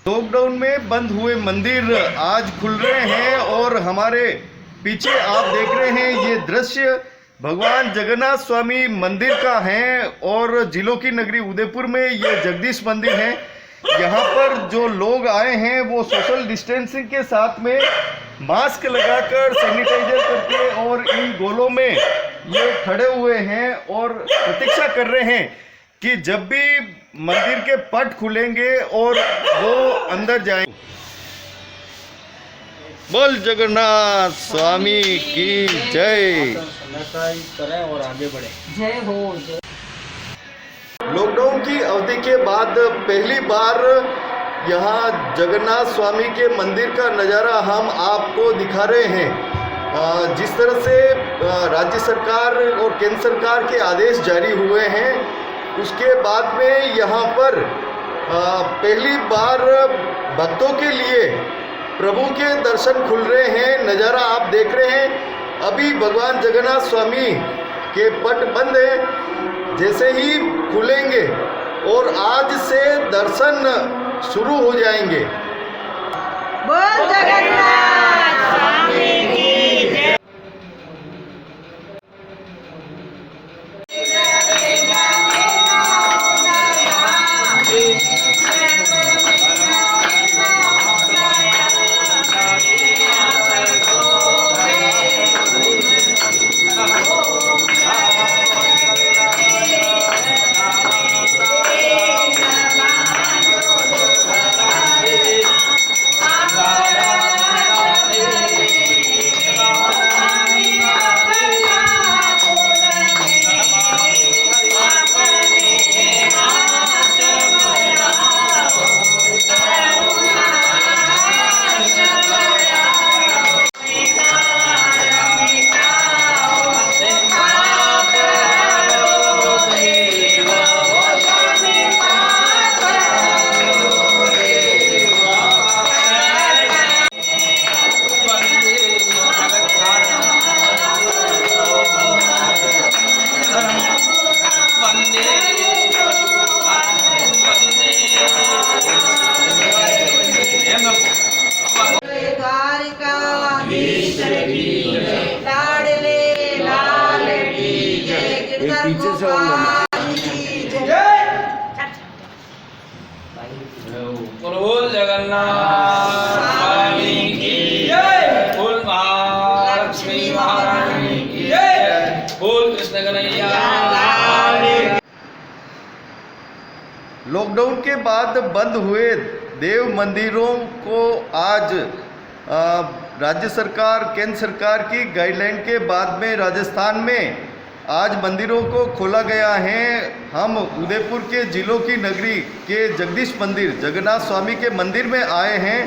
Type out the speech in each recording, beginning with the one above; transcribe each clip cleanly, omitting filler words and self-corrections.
Lockdown में बंद हुए मंदिर आज खुल रहे हैं और हमारे पीछे आप देख रहे हैं ये दृश्य भगवान जगन्नाथ स्वामी मंदिर का है और जिलों की नगरी उदयपुर में ये जगदीश मंदिर है। यहाँ पर जो लोग आए हैं वो सोशल डिस्टेंसिंग के साथ में मास्क लगाकर सैनिटाइजर करके और इन गोलों में ये खड़े हुए हैं और प्रतीक्षा कर रहे हैं कि जब भी मंदिर के पट खुलेंगे और वो अंदर जाएं। बोल जगन्नाथ स्वामी की जय। करें और आगे बढ़े। जय हो। लॉकडाउन की अवधि के बाद पहली बार यहाँ जगन्नाथ स्वामी के मंदिर का नज़ारा हम आपको दिखा रहे हैं। जिस तरह से राज्य सरकार और केंद्र सरकार के आदेश जारी हुए हैं उसके बाद में यहाँ पर पहली बार भक्तों के लिए प्रभु के दर्शन खुल रहे हैं। नज़ारा आप देख रहे हैं। अभी भगवान जगन्नाथ स्वामी के पट बंद है, जैसे ही खुलेंगे और आज से दर्शन शुरू हो जाएंगे। बोल जगन्नाथ स्वामी की जय। पीछे से बोल जगन्नाथ स्वामी की जय। बोल महालक्ष्मी महारानी की जय। बोल कृष्ण कन्हैया। लॉकडाउन के बाद बंद हुए देव मंदिरों को आज राज्य सरकार केंद्र सरकार की गाइडलाइन के बाद में राजस्थान में आज मंदिरों को खोला गया है। हम उदयपुर के जिलों की नगरी के जगदीश मंदिर जगन्नाथ स्वामी के मंदिर में आए हैं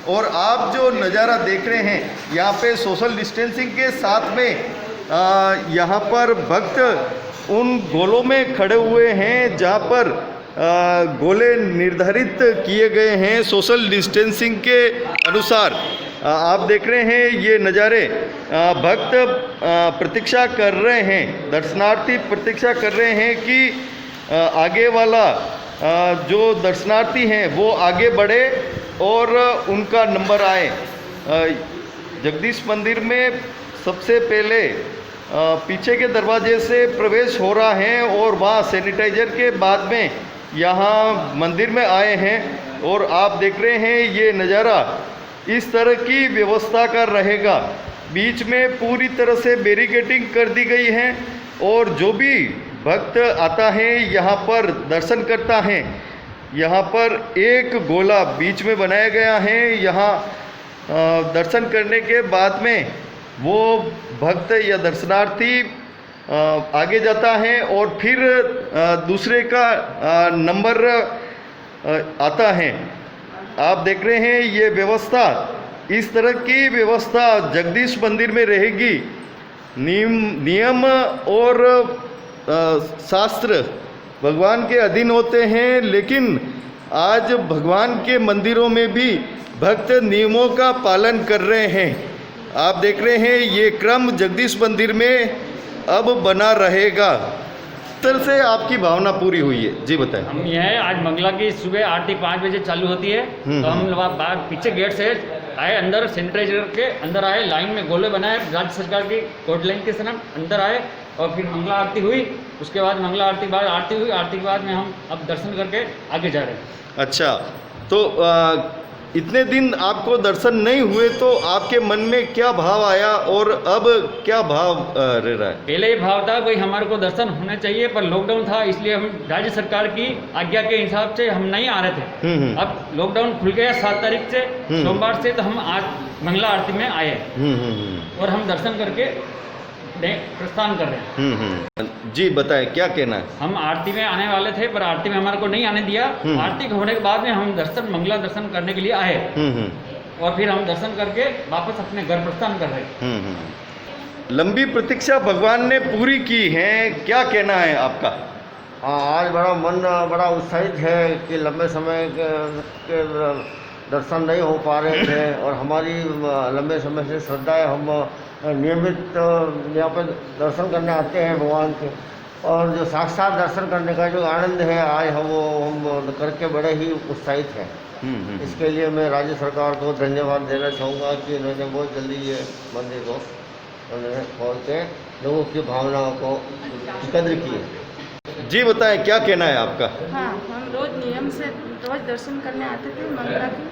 और आप जो नज़ारा देख रहे हैं यहाँ पे सोशल डिस्टेंसिंग के साथ में यहाँ पर भक्त उन गोलों में खड़े हुए हैं जहाँ पर गोले निर्धारित किए गए हैं सोशल डिस्टेंसिंग के अनुसार। आप देख रहे हैं ये नज़ारे। भक्त प्रतीक्षा कर रहे हैं, दर्शनार्थी प्रतीक्षा कर रहे हैं कि आगे वाला जो दर्शनार्थी हैं वो आगे बढ़े और उनका नंबर आए। जगदीश मंदिर में सबसे पहले पीछे के दरवाजे से प्रवेश हो रहा है और वहाँ सैनिटाइजर के बाद में यहाँ मंदिर में आए हैं और आप देख रहे हैं ये नज़ारा। इस तरह की व्यवस्था का रहेगा। बीच में पूरी तरह से बैरिकेडिंग कर दी गई है और जो भी भक्त आता है यहाँ पर दर्शन करता है, यहाँ पर एक गोला बीच में बनाया गया है। यहाँ दर्शन करने के बाद में वो भक्त या दर्शनार्थी आगे जाता है और फिर दूसरे का नंबर आता है। आप देख रहे हैं ये व्यवस्था, इस तरह की व्यवस्था जगदीश मंदिर में रहेगी। नियम और शास्त्र भगवान के अधीन होते हैं, लेकिन आज भगवान के मंदिरों में भी भक्त नियमों का पालन कर रहे हैं। आप देख रहे हैं ये क्रम जगदीश मंदिर में अब बना रहेगा। तरह से आपकी भावना पूरी हुई है, जी बताएं। हम यह आज मंगला की सुबह आरती 5 बजे चालू होती है। तो हम बाहर पीछे गेट से आए, अंदर सैनिटाइजर के अंदर आए, लाइन में गोले बनाए, राज्य सरकार की गाइडलाइन के तरफ अंदर आए और फिर मंगला आरती हुई। उसके बाद मंगला आरती बाद आरती हुई, आरती के बाद में हम अब दर्शन करके आगे जा रहे हैं। अच्छा, तो इतने दिन आपको दर्शन नहीं हुए तो आपके मन में क्या भाव आया और अब क्या भाव रह रहा है? पहले ये भाव था भाई हमारे को दर्शन होना चाहिए, पर लॉकडाउन था इसलिए हम राज्य सरकार की आज्ञा के हिसाब से हम नहीं आ रहे थे। अब लॉकडाउन खुल गया 7 तारीख से, सोमवार से, तो हम आज मंगला आरती में आए और हम दर्शन करके प्रस्थान कर रहे हैं। जी बताएं, क्या कहना है? हम आरती में आने वाले थे पर आरती में हमारे को नहीं आने दिया। आरती होने के बाद में हम दर्शन मंगला दर्शन करने के लिए आए और फिर हम दर्शन करके वापस अपने घर प्रस्थान कर रहे हैं। लंबी प्रतीक्षा भगवान ने पूरी की है, क्या कहना है आपका? हाँ, आज मन बड़ा उत्साहित है कि लंबे समय के दर्शन नहीं हो पा रहे थे और हमारी लंबे समय से श्रद्धा है। हम नियमित यहाँ पर दर्शन करने आते हैं भगवान के, और जो साक्षात दर्शन करने का जो आनंद है आज हम करके बड़े ही उत्साहित हैं। इसके लिए मैं राज्य सरकार को धन्यवाद देना चाहूँगा कि इन्होंने बहुत जल्दी ये मंदिर को उन्होंने खोल के लोगों की भावनाओं को एकत्र किए। जी बताएं, क्या कहना है आपका? हाँ, हम रोज नियम से रोज दर्शन करने आते थे मंगला की।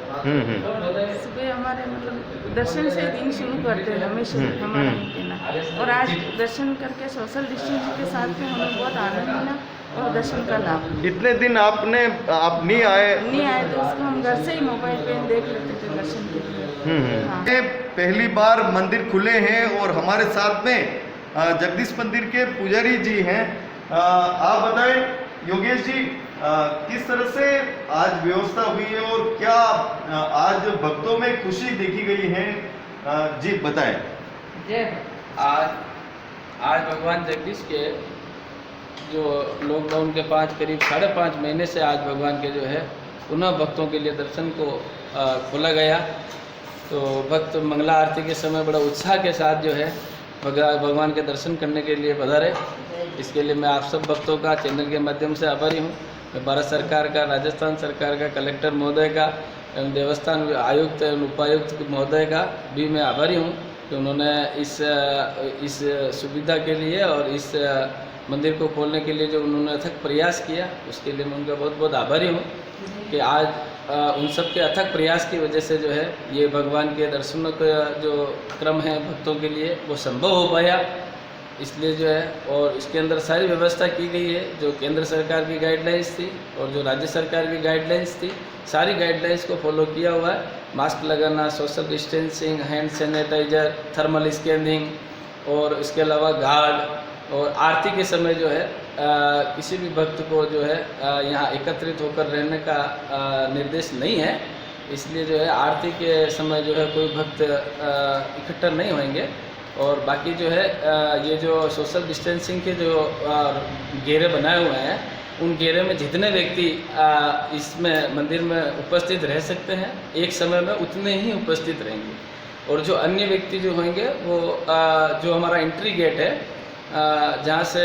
सुबह हमारे मतलब दर्शन से दिन शुरू करते हैं हमेशा, हमारा ये कहना। और आज दर्शन करके सोशल डिस्टेंसिंग के साथ में हमें बहुत आनंद मिला और दर्शन का लाभ। इतने दिन आप नहीं आए तो उसको हम घर से ही मोबाइल पे देख लेते थे दर्शन के लिए। हाँ। ये पहली बार मंदिर खुले हैं और हमारे साथ में जगदीश मंदिर के पुजारी जी हैं। आप बताएं योगेश जी, किस तरह से आज व्यवस्था हुई है और क्या आज भक्तों में खुशी देखी गई है? जी बताएं। आज भगवान जगदीश के जो लॉकडाउन के 5 महीने से आज भगवान के जो है पुनः भक्तों के लिए दर्शन को खोला गया। तो भक्त मंगला आरती के समय बड़ा उत्साह के साथ जो है भगवान के दर्शन करने के लिए पधारे। इसके लिए मैं आप सब भक्तों का चैनल के माध्यम से आभारी हूँ। मैं भारत सरकार का, राजस्थान सरकार का, कलेक्टर महोदय का एवं देवस्थान आयुक्त एवं उपायुक्त महोदय का भी मैं आभारी हूँ कि उन्होंने इस सुविधा के लिए और इस मंदिर को खोलने के लिए जो उन्होंने अथक प्रयास किया, उसके लिए मैं उनका बहुत बहुत आभारी हूँ कि आज उन सब के अथक प्रयास की वजह से जो है ये भगवान के दर्शनों का जो क्रम है भक्तों के लिए वो संभव हो पाया। इसलिए जो है और इसके अंदर सारी व्यवस्था की गई है, जो केंद्र सरकार की गाइडलाइंस थी और जो राज्य सरकार की गाइडलाइंस थी, सारी गाइडलाइंस को फॉलो किया हुआ है। मास्क लगाना, social distancing, hand sanitiser, thermal scanning और इसके अलावा गार्ड। और आरती के समय जो है किसी भी भक्त को जो है यहाँ एकत्रित होकर रहने का निर्देश नहीं है। इसलिए जो है आरती के समय जो है कोई भक्त इकट्ठा नहीं होंगे। और बाकी जो है ये जो सोशल डिस्टेंसिंग के जो घेरे बनाए हुए हैं, उन घेरे में जितने व्यक्ति इसमें मंदिर में उपस्थित रह सकते हैं, एक समय में उतने ही उपस्थित रहेंगे। और जो अन्य व्यक्ति जो होंगे वो जो हमारा एंट्री गेट है, जहाँ से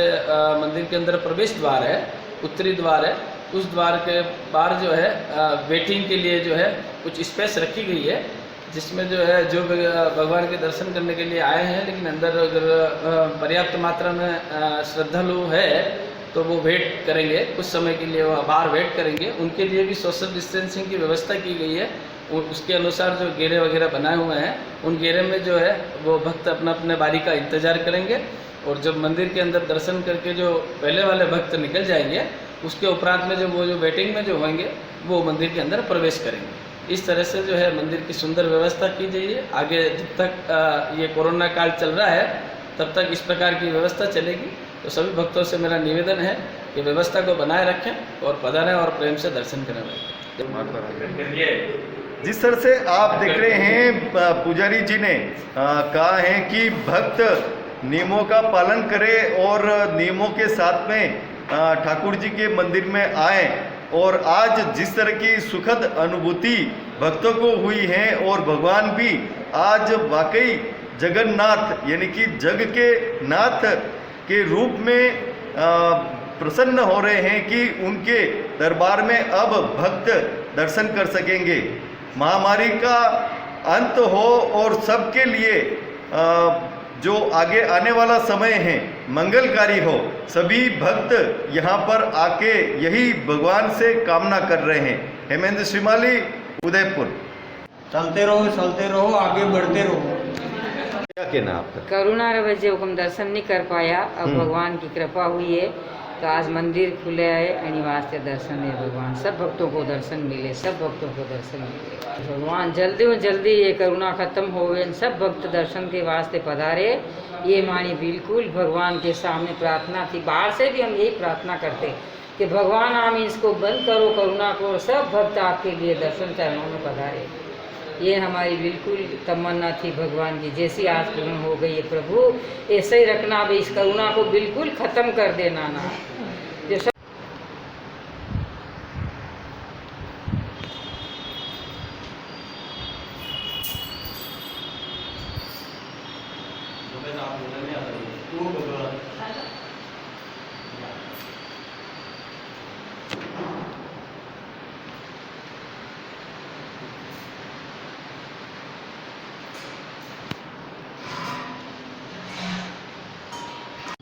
मंदिर के अंदर प्रवेश द्वार है, उत्तरी द्वार है, उस द्वार के बाहर जो है वेटिंग के लिए जो है कुछ स्पेस रखी गई है, जिसमें जो है जो भगवान के दर्शन करने के लिए आए हैं लेकिन अंदर अगर पर्याप्त मात्रा में श्रद्धालु है तो वो वेट करेंगे, कुछ समय के लिए वो बाहर वेट करेंगे। उनके लिए भी सोशल डिस्टेंसिंग की व्यवस्था की गई है। उसके अनुसार जो घेरे वगैरह बनाए हुए हैं, उन घेरे में जो है वो भक्त अपना अपने बारी का इंतज़ार करेंगे। और जब मंदिर के अंदर दर्शन करके जो पहले वाले भक्त निकल जाएंगे, उसके उपरांत में जो वो जो वेटिंग में जो होंगे वो मंदिर के अंदर प्रवेश करेंगे। इस तरह से जो है मंदिर की सुंदर व्यवस्था की गई है। आगे जब तक ये कोरोना काल चल रहा है तब तक इस प्रकार की व्यवस्था चलेगी। तो सभी भक्तों से मेरा निवेदन है कि व्यवस्था को बनाए रखें और पधारें और प्रेम से दर्शन करें। जिस तरह से आप देख रहे हैं पुजारी जी ने कहा है कि भक्त नियमों का पालन करे और नियमों के साथ में ठाकुर जी के मंदिर में आए। और आज जिस तरह की सुखद अनुभूति भक्तों को हुई है और भगवान भी आज वाकई जगन्नाथ यानी कि जग के नाथ के रूप में प्रसन्न हो रहे हैं कि उनके दरबार में अब भक्त दर्शन कर सकेंगे। महामारी का अंत हो और सबके लिए जो आगे आने वाला समय है मंगलकारी हो, सभी भक्त यहाँ पर आके यही भगवान से कामना कर रहे हैं। हेमेंद्र श्रीमाली, उदयपुर। चलते रहो, आगे बढ़ते रहो। क्या कहना आपका? करुणा वजह हुक्म दर्शन नहीं कर पाया, अब भगवान की कृपा हुई है तो आज मंदिर खुले आए आणि वास्ते दर्शन है भगवान। सब भक्तों को दर्शन मिले, सब भक्तों को दर्शन मिले। भगवान जल्दी में जल्दी ये करुणा खत्म होवे, सब भक्त दर्शन के वास्ते पधारे। ये हमारी बिल्कुल भगवान के सामने प्रार्थना थी। बाहर से भी हम यही प्रार्थना करते कि भगवान हम इसको बंद करो करुणा को, सब भक्त आपके लिए दर्शन चरणों में पधारे। ये हमारी बिल्कुल तमन्ना थी भगवान की, जैसी आज पूर्ण हो गई है। प्रभु ऐसे ही रखना, अब इस करुणा को बिल्कुल खत्म कर देना ना। जो सब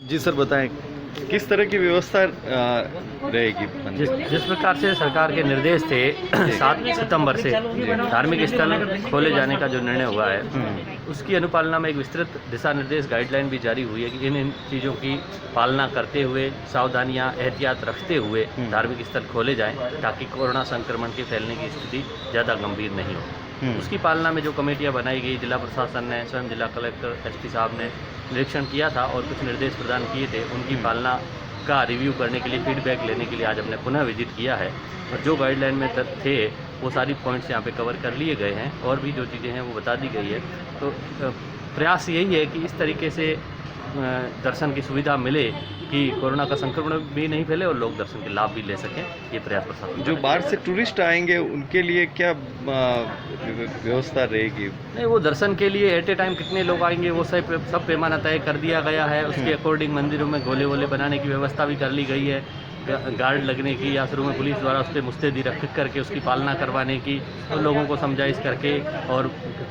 जी सर, बताएं किस तरह की व्यवस्था रहेगी? जिस प्रकार से सरकार के निर्देश थे 7 सितंबर से धार्मिक स्थल खोले जाने का जो निर्णय हुआ है, उसकी अनुपालना में एक विस्तृत दिशा निर्देश गाइडलाइन भी जारी हुई है कि इन चीज़ों की पालना करते हुए, सावधानियां एहतियात रखते हुए धार्मिक स्थल खोले जाएं, ताकि कोरोना संक्रमण के फैलने की स्थिति ज़्यादा गंभीर नहीं हो। उसकी पालना में जो कमेटियां बनाई गई, जिला प्रशासन ने, स्वयं जिला कलेक्टर एसपी साहब ने निरीक्षण किया था और कुछ निर्देश प्रदान किए थे, उनकी पालना का रिव्यू करने के लिए, फीडबैक लेने के लिए आज हमने पुनः विजिट किया है। और जो गाइडलाइन में थे वो सारी पॉइंट्स यहाँ पे कवर कर लिए गए हैं और भी जो चीज़ें हैं वो बता दी गई है। तो प्रयास यही है कि इस तरीके से दर्शन की सुविधा मिले कि कोरोना का संक्रमण भी नहीं फैले और लोग दर्शन के लाभ भी ले सकें। ये प्रयास प्रशासन। जो बाहर से टूरिस्ट आएंगे उनके लिए क्या व्यवस्था रहेगी? नहीं, वो दर्शन के लिए एट ए टाइम कितने लोग आएंगे वो सब पैमाना तय कर दिया गया है। उसके अकॉर्डिंग मंदिरों में गोले वोले बनाने की व्यवस्था भी कर ली गई है, गार्ड लगने की या शुरू में पुलिस द्वारा उस पर मुस्तैदी रख करके उसकी पालना करवाने की, तो लोगों को समझाइश करके और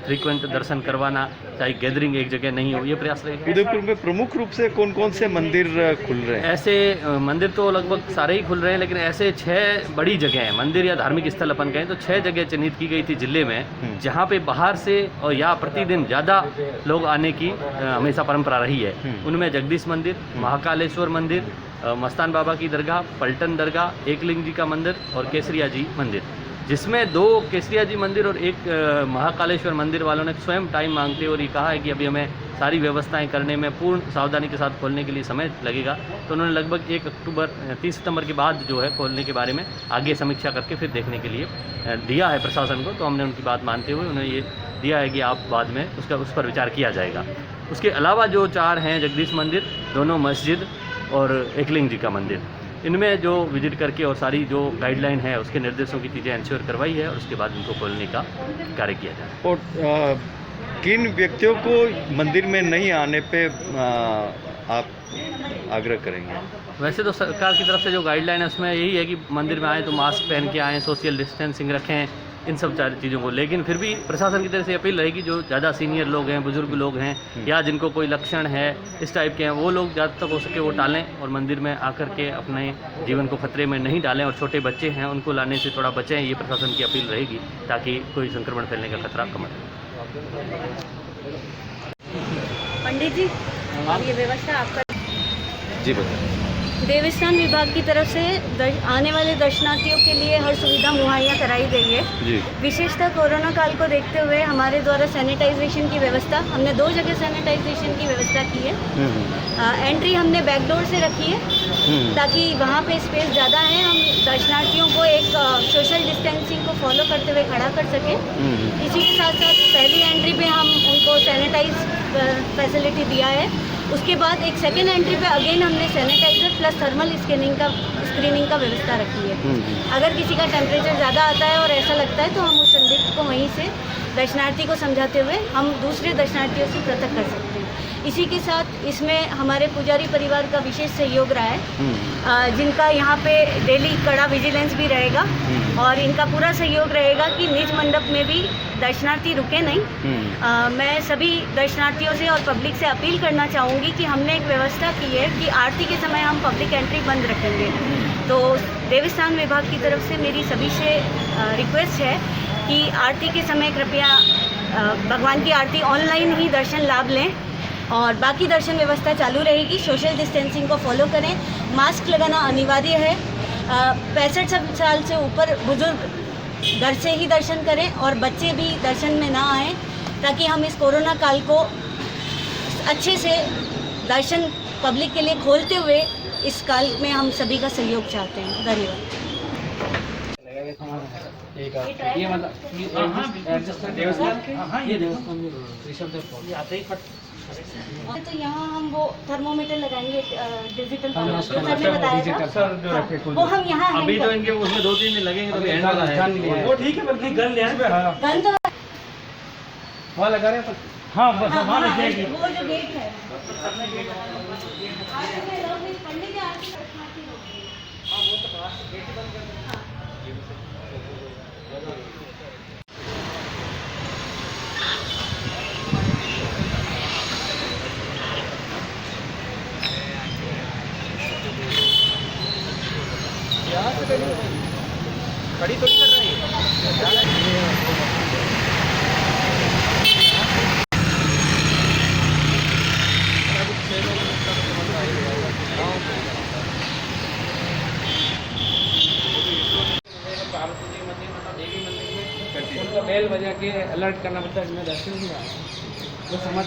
फ्रीक्वेंट दर्शन करवाना, चाहे गैदरिंग एक जगह नहीं हो, ये प्रयास रहेगा। उदयपुर में प्रमुख रूप से कौन कौन से मंदिर खुल रहे हैं? ऐसे मंदिर तो लगभग सारे ही खुल रहे हैं, लेकिन ऐसे 6 बड़ी जगह हैं, मंदिर या धार्मिक स्थल अपन कहें तो 6 जगह चिन्हित की गई थी जिले में, जहाँ पे बाहर से और या प्रतिदिन ज़्यादा लोग आने की हमेशा परंपरा रही है। उनमें जगदीश मंदिर, महाकालेश्वर मंदिर, मस्तान बाबा की दरगाह, पलटन दरगाह, एकलिंग जी का मंदिर और केसरिया जी मंदिर, जिसमें 2 केसरिया जी मंदिर और 1 महाकालेश्वर मंदिर वालों ने स्वयं टाइम मांगते और ये कहा है कि अभी हमें सारी व्यवस्थाएं करने में पूर्ण सावधानी के साथ खोलने के लिए समय लगेगा। तो उन्होंने लगभग 30 सितंबर के बाद जो है खोलने के बारे में आगे समीक्षा करके फिर देखने के लिए दिया है प्रशासन को। तो हमने उनकी बात मानते हुए उन्हें ये दिया है कि आप बाद में उस पर विचार किया जाएगा। उसके अलावा जो 4 हैं, जगदीश मंदिर, दोनों मस्जिद और एकलिंग जी का मंदिर, इनमें जो विजिट करके और सारी जो गाइडलाइन है उसके निर्देशों की चीज़ें इंश्योर करवाई है और उसके बाद इनको खोलने का कार्य किया जाए। और किन व्यक्तियों को मंदिर में नहीं आने पे आप आग्रह करेंगे? वैसे तो सरकार की तरफ से जो गाइडलाइन है उसमें यही है कि मंदिर में आएँ तो मास्क पहन के आएँ, सोशल डिस्टेंसिंग रखें, इन सब सारी चीज़ों को। लेकिन फिर भी प्रशासन की तरफ से अपील रहेगी, जो ज़्यादा सीनियर लोग हैं, बुजुर्ग लोग हैं या जिनको कोई लक्षण है इस टाइप के हैं, वो लोग ज़्यादा तक हो सके वो टालें और मंदिर में आकर के अपने जीवन को खतरे में नहीं डालें। और छोटे बच्चे हैं उनको लाने से थोड़ा बचें, ये प्रशासन की अपील रहेगी ताकि कोई संक्रमण फैलने का खतरा कम रहे। पंडित जी, ये व्यवस्था आपका? जी बताएं। देवस्थान विभाग की तरफ से आने वाले दर्शनार्थियों के लिए हर सुविधा मुहैया कराई गई है। जी। विशेषतः कोरोना काल को देखते हुए हमारे द्वारा सैनिटाइजेशन की व्यवस्था, हमने 2 जगह सैनिटाइजेशन की व्यवस्था की है। एंट्री हमने बैक डोर से रखी है ताकि वहाँ पे स्पेस ज़्यादा है, हम दर्शनार्थियों को एक सोशल डिस्टेंसिंग को फॉलो करते हुए खड़ा कर सकें। इसी के साथ साथ पहली एंट्री पे हम उनको सैनिटाइज फैसिलिटी दिया है। उसके बाद एक सेकेंड एंट्री पे अगेन हमने सैनिटाइजर प्लस थर्मल स्क्रीनिंग का व्यवस्था रखी है। अगर किसी का टेम्परेचर ज़्यादा आता है और ऐसा लगता है तो हम उस संदिग्ध को वहीं से दर्शनार्थी को समझाते हुए हम दूसरे दर्शनार्थियों से पृथक कर सकते हैं। इसी के साथ इसमें हमारे पुजारी परिवार का विशेष सहयोग रहा है, जिनका यहाँ पे डेली कड़ा विजिलेंस भी रहेगा और इनका पूरा सहयोग रहेगा कि निज मंडप में भी दर्शनार्थी रुके नहीं। मैं सभी दर्शनार्थियों से और पब्लिक से अपील करना चाहूँगी कि हमने एक व्यवस्था की है कि आरती के समय हम पब्लिक एंट्री बंद रखेंगे। तो देवस्थान विभाग की तरफ से मेरी सभी से रिक्वेस्ट है कि आरती के समय कृपया भगवान की आरती ऑनलाइन ही दर्शन लाभ लें और बाकी दर्शन व्यवस्था चालू रहेगी। सोशल डिस्टेंसिंग को फॉलो करें, मास्क लगाना अनिवार्य है। 65 साल से ऊपर बुजुर्ग घर से ही दर्शन करें और बच्चे भी दर्शन में ना आएँ, ताकि हम इस कोरोना काल को अच्छे से दर्शन पब्लिक के लिए खोलते हुए इस काल में हम सभी का सहयोग चाहते हैं। धन्यवाद। तो यहाँ हम वो थर्मोमीटर लगाएंगे, डिजिटल सर ने बताया था, वो हम यहाँ अभी तो इनके उसमें 2-3 दिन लगेंगे, तो एंड वाला है वो ठीक है, बल्कि गन ले गन तो वहाँ लगा रहे हैं। हाँ बस वहाँ लग जाएगी। वो जो गेट है खड़ी तो नहीं कर रही है। उनका बेल बजा के अलर्ट करना पड़ता है, मैं दर्शन नहीं आ रहा, वो समझ